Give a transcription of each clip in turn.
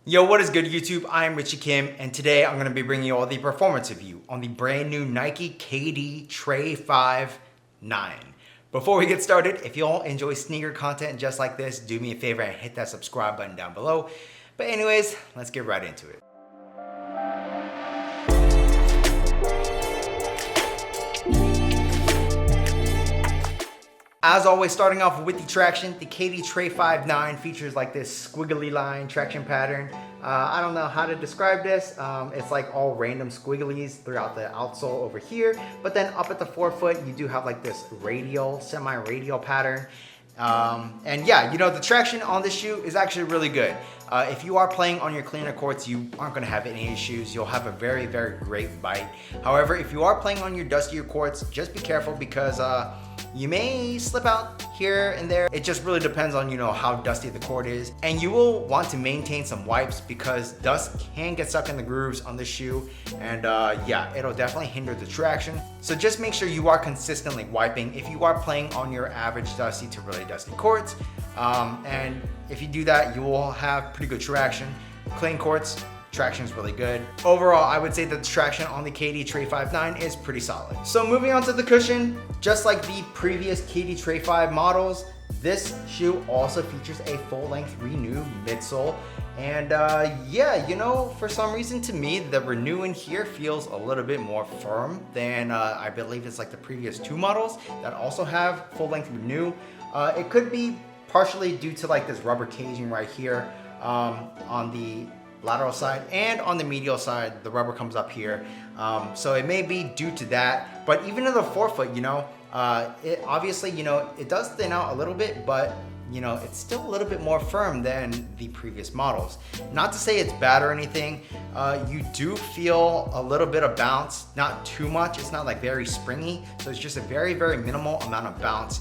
Yo, what is good YouTube? I am Richie Kim, and today I'm going to be bringing you all the performance review on the brand new Nike KD Trey 5.9. Before we get started, if you all enjoy sneaker content just like this, do me a favor and hit that subscribe button down below. But anyways, let's get right into it. As always, starting off with the traction, the KD Trey 5.9 features like this squiggly line traction pattern. I don't know how to describe this. It's like all random squigglies throughout the outsole over here, but then up at the forefoot, you do have like this radial, semi-radial pattern. And yeah, you know, the traction on this shoe is actually really good. If you are playing on your cleaner courts, you aren't going to have any issues. You'll have a very, very great bite. However, if you are playing on your dustier courts, just be careful because you may slip out here and there. It just really depends on, you know, how dusty the court is. And you will want to maintain some wipes because dust can get stuck in the grooves on the shoe. And yeah, it'll definitely hinder the traction. So just make sure you are consistently wiping if you are playing on your average dusty to really dusty courts. And if you do that, you will have pretty good traction. Clean courts, traction is really good. Overall, I would say that the traction on the KD Trey 5.9 is pretty solid. So moving on to the cushion, just like the previous KD Trey 5 models, this shoe also features a full-length Renew midsole. And yeah, you know, for some reason to me, the Renew in here feels a little bit more firm than I believe it's like the previous two models that also have full-length Renew. It could be partially due to like this rubber caging right here on the lateral side, and on the medial side the rubber comes up here, so it may be due to that. But even in the forefoot, you know, it obviously, you know, it does thin out a little bit, but you know, it's still a little bit more firm than the previous models. Not to say it's bad or anything. You do feel a little bit of bounce, not too much. It's not like very springy, so it's just a very, very minimal amount of bounce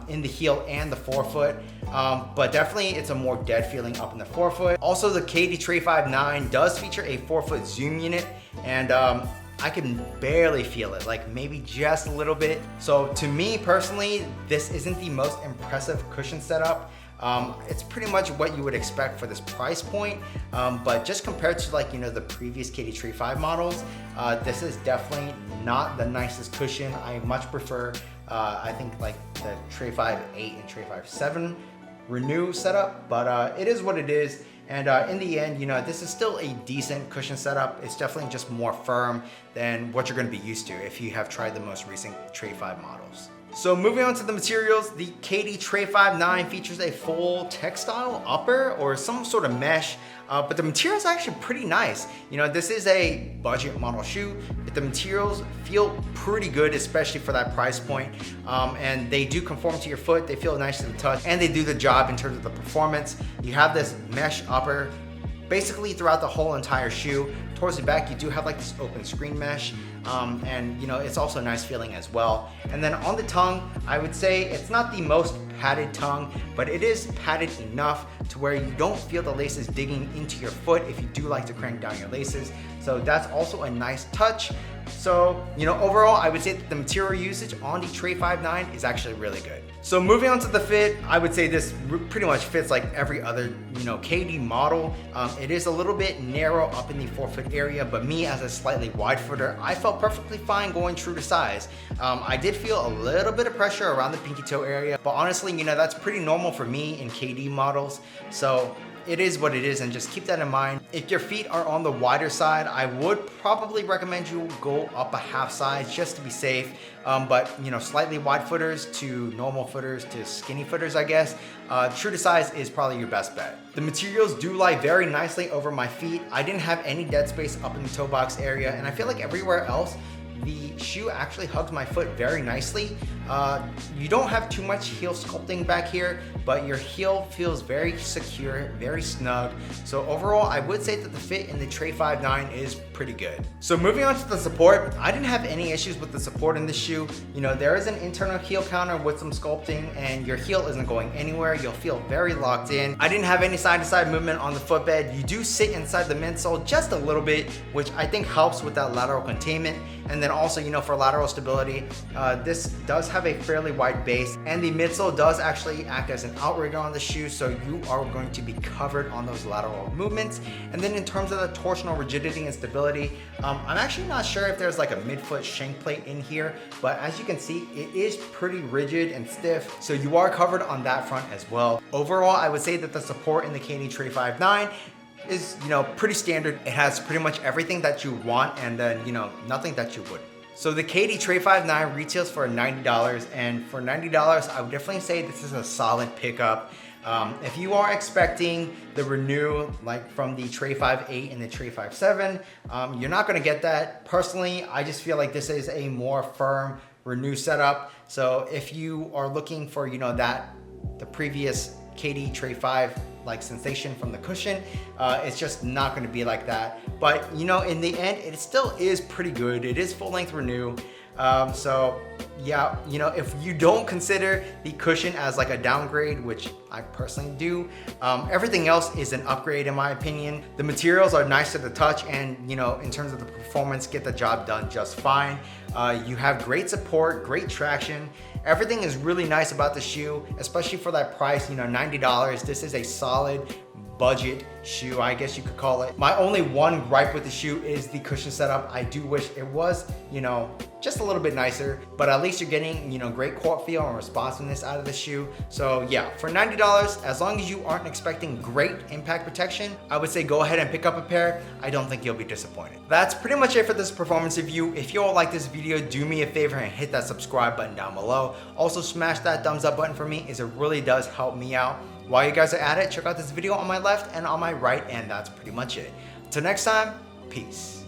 in the heel and the forefoot, but definitely it's a more dead feeling up in the forefoot. Also, the KD Trey 5.9 does feature a forefoot zoom unit, and I can barely feel it, like maybe just a little bit. So to me personally, this isn't the most impressive cushion setup. It's pretty much what you would expect for this price point, but just compared to, like, you know, the previous KD Trey 5 models, this is definitely not the nicest cushion. I much prefer I think like the Trey 5.8 and Trey 5.7 Renew setup, but it is what it is. And in the end, you know, this is still a decent cushion setup. It's definitely just more firm than what you're going to be used to if you have tried the most recent Trey 5 models. So moving on to the materials, the KD Trey 5.9 features a full textile upper or some sort of mesh, but the material is actually pretty nice. You know, this is a budget model shoe, but the materials feel pretty good, especially for that price point. And they do conform to your foot. They feel nice to the touch, and they do the job in terms of the performance. You have this mesh upper basically throughout the whole entire shoe. Towards the back, you do have like this open screen mesh, and you know, it's also a nice feeling as well. And then on the tongue, I would say it's not the most padded tongue, but it is padded enough to where you don't feel the laces digging into your foot if you do like to crank down your laces. So that's also a nice touch. So, you know, overall, I would say that the material usage on the Trey 5.9 is actually really good. So moving on to the fit, I would say this pretty much fits like every other, you know, KD model. It is a little bit narrow up in the forefoot area, but me as a slightly wide footer, I felt perfectly fine going true to size. I did feel a little bit of pressure around the pinky toe area, but honestly, you know, that's pretty normal for me in KD models. So it is what it is, and just keep that in mind. If your feet are on the wider side, I would probably recommend you go up a half size just to be safe. But you know, slightly wide footers to normal footers to skinny footers, I guess, true to size is probably your best bet. The materials do lie very nicely over my feet. I didn't have any dead space up in the toe box area, and I feel like everywhere else, the shoe actually hugs my foot very nicely. You don't have too much heel sculpting back here, but your heel feels very secure, very snug. So overall, I would say that the fit in the Trey 5.9 is pretty good. So moving on to the support, I didn't have any issues with the support in this shoe. You know, there is an internal heel counter with some sculpting, and your heel isn't going anywhere. You'll feel very locked in. I didn't have any side-to-side movement on the footbed. You do sit inside the midsole just a little bit, which I think helps with that lateral containment. And then also, you for lateral stability. This does have a fairly wide base, and the midsole does actually act as an outrigger on the shoe, so you are going to be covered on those lateral movements. And then in terms of the torsional rigidity and stability, I'm actually not sure if there's like a midfoot shank plate in here, but as you can see, it is pretty rigid and stiff, so you are covered on that front as well. Overall, I would say that the support in the KD Trey 5.9 is, pretty standard. It has pretty much everything that you want, and then, nothing that you wouldn't. So the KD Trey 5.9 retails for $90, and for $90, I would definitely say this is a solid pickup. If you are expecting the Renew like from the Trey 5.8 and the Trey 5.7, you're not gonna get that. Personally, I just feel like this is a more firm Renew setup. So if you are looking for, the previous KD Trey 5 like sensation from the cushion, it's just not going to be like that. But in the end, it still is pretty good. It is full length Renew. So yeah, if you don't consider the cushion as like a downgrade, which I personally do, everything else is an upgrade in my opinion. The materials are nice to the touch, and in terms of the performance, get the job done just fine. You have great support, great traction. Everything is really nice about the shoe, especially for that price, $90. This is a solid budget shoe, I guess you could call it. My only one gripe with the shoe is the cushion setup. I do wish it was, just a little bit nicer, but at least you're getting, great court feel and responsiveness out of the shoe. So yeah, for $90, as long as you aren't expecting great impact protection, I would say go ahead and pick up a pair. I don't think you'll be disappointed. That's pretty much it for this performance review. If you all like this video, do me a favor and hit that subscribe button down below. Also smash that thumbs up button for me, as it really does help me out. While you guys are at it, check out this video on my left and on my right, and that's pretty much it. Till next time, peace.